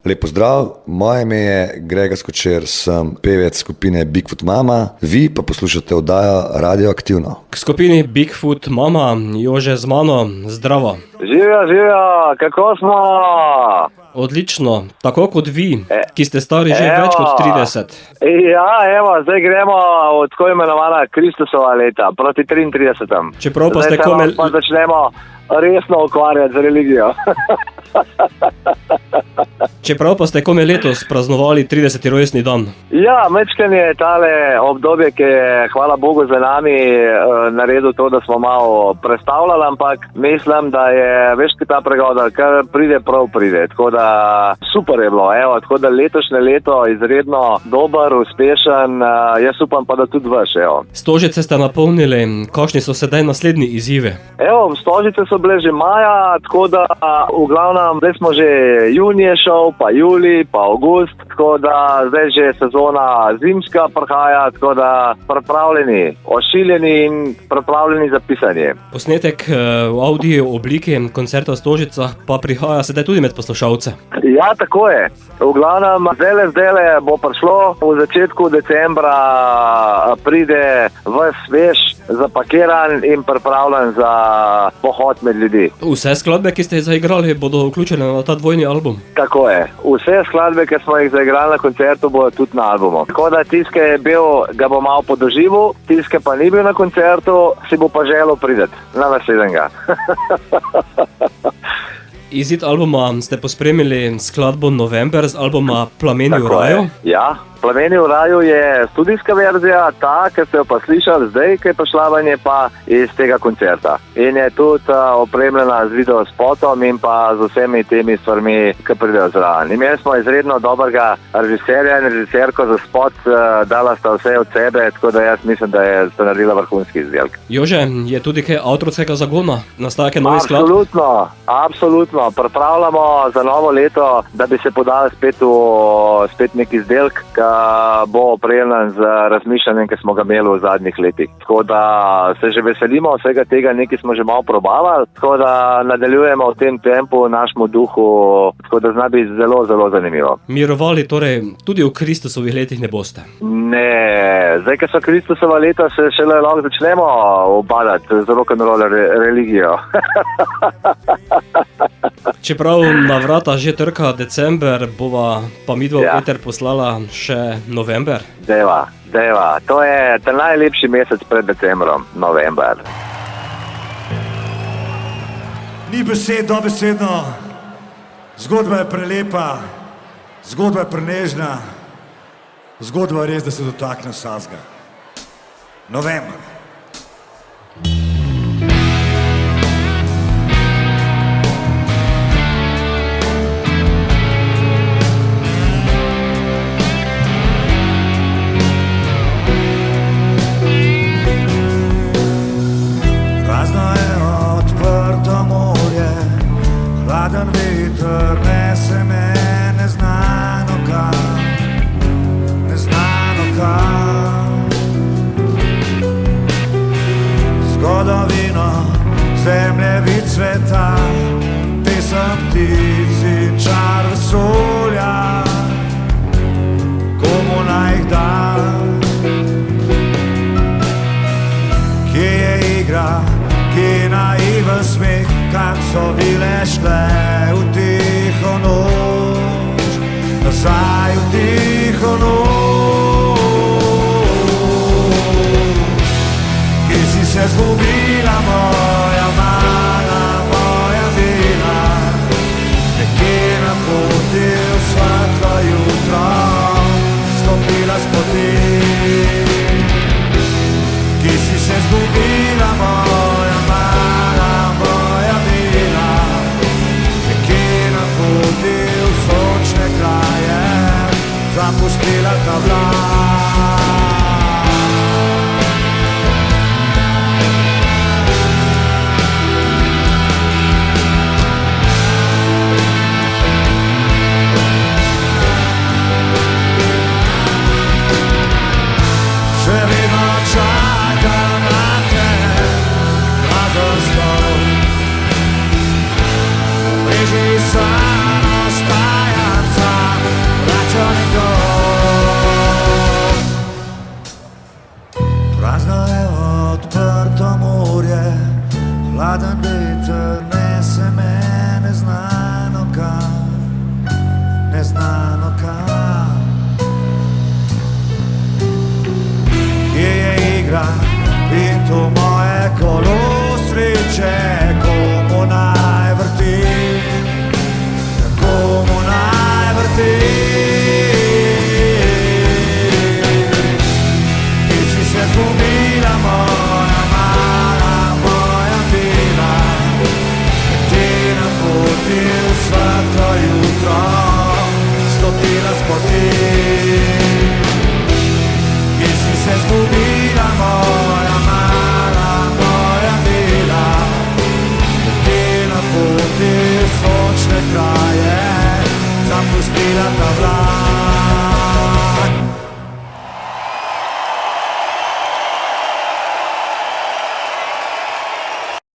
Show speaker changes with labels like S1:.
S1: Lep pozdrav, moje ime je Grega Skočer, sem pevec skupine Bigfoot Mama, vi pa poslušate oddajo Radioaktivno.
S2: K skupini Bigfoot Mama, Jože z mano, zdravo.
S3: Živijo, kako smo?
S2: Odlično, tako kot vi, ki ste stari že več kot 30.
S3: Ja, evo, zdaj gremo v tako imenovana Kristusova leta, proti 33.
S2: Čeprav pa
S3: zdaj
S2: ste komaj...
S3: pa začnemo resno ukvarjati z religijo.
S2: Čeprav pa ste komaj letos praznovali 30. rojstni dan.
S3: Ja, mečkanje je tale obdobje, ki je, hvala Bogu, za nami naredil to, da smo malo prestavljali, ampak mislim, da je, veš, ki ta pregoda, kar pride, prav pride. Tako da super je bilo, evo, tako da letošnje leto izredno dober, uspešen, jaz upam pa, da tudi vaš, evo.
S2: Stožice ste napolnili, kakšni so sedaj naslednji izzivi?
S3: Evo, stožice so bile že maja, tako da v glavnem, zdaj smo že junije šel, pa julij, pa avgust, tako da zdaj že sezona zimska prihaja, tako da pripravljeni, ošiljeni in pripravljeni za pisanje.
S2: Posnetek v audio obliki koncerta v Stožicah pa prihaja sedaj tudi med poslušalce.
S3: Ja, tako je. V glavnem, zdaj bo prišlo, v začetku decembra pride ves svež, zapakiran in pripravljen za pohod med ljudi.
S2: Vse skladbe, ki ste jih zaigrali, bodo vključene na ta dvojni album?
S3: Tako je. Vse skladbe, ki smo jih zaigrali na koncertu, bodo tudi na albumu. Tako da tisti, ki je bil, ga bo malo podoživel, tisti, ki pa ni bil na koncertu, si bo pa želel priti na naslednjega.
S2: Izid albuma ste pospremili skladbo November z albuma Plameni v raju.
S3: Ja, Plameni v raju je studijska verzija, ta, ki ste jo pa slišali zdaj, ki je prišla ven, je pa iz tega koncerta. In je tudi opremljena z video spotom in pa z vsemi temi stvarmi, ki pridejo zraven. Imeli smo izredno dobrega režiserja in režiserko za spot, dala sta vse od sebe, tako da jaz mislim, da je naredila vrhunski izdelek.
S2: Jože, je tudi kaj avtorskega zagona? Nastaja kaj novi skladb?
S3: Absolutno. Pripravljamo za novo leto, da bi se podali spet nek izdelek, ki bo opremljen z razmišljanjem, ki smo ga imeli v zadnjih letih. Tako da se že veselimo vsega tega, nekaj smo že malo probavali, tako da nadaljujemo v tem tempu, v našemu duhu, tako da zna biti zelo, zelo zanimivo.
S2: Mirovali torej tudi v Kristusovih letih ne boste?
S3: Ne, zdaj, ko so Kristusova leta, se šele lahko začnemo obadati z rock'n'roll religijo.
S2: Čeprav na vrata že trka december, bova pa midva v eter poslala še november.
S3: Deva, to je ta najlepši mesec pred decembrom, november.
S4: Ni besed, dobesedno, zgodba je prelepa, zgodba je prenežna, zgodba je res, da se dotakne vsega. November. Hladen veter nese me neznano kam. Zgodovino, zemljevid sveta, pesem ptic in čar vesolja, komu naj jih dam? Kje je igra, kje je naiven smeh, kam so vile šle v tiho noč, nazaj v tiho noč. Kje si se zgubila, moja mala, moja mila, nekje na poti v svetlo jutro, stopila s poti. Kje si se zgubila, moja mala, moja mila, nekje na poti v sočne kraje, zapustila ta vlak. Še vedno čakam na te, prazen stol. Leži san, ostajam sam. neznano kam. Kje je igra in to moje kolo sreče, komu naj vrti, komu naj vrti. Kje si se zgubila moja mala, moja bila, kje na poti v svetlo jutro stopila s poti. Kje si se zgubila moja mala, moja bila, kje na poti v sončne kraje zapustila ta vlak.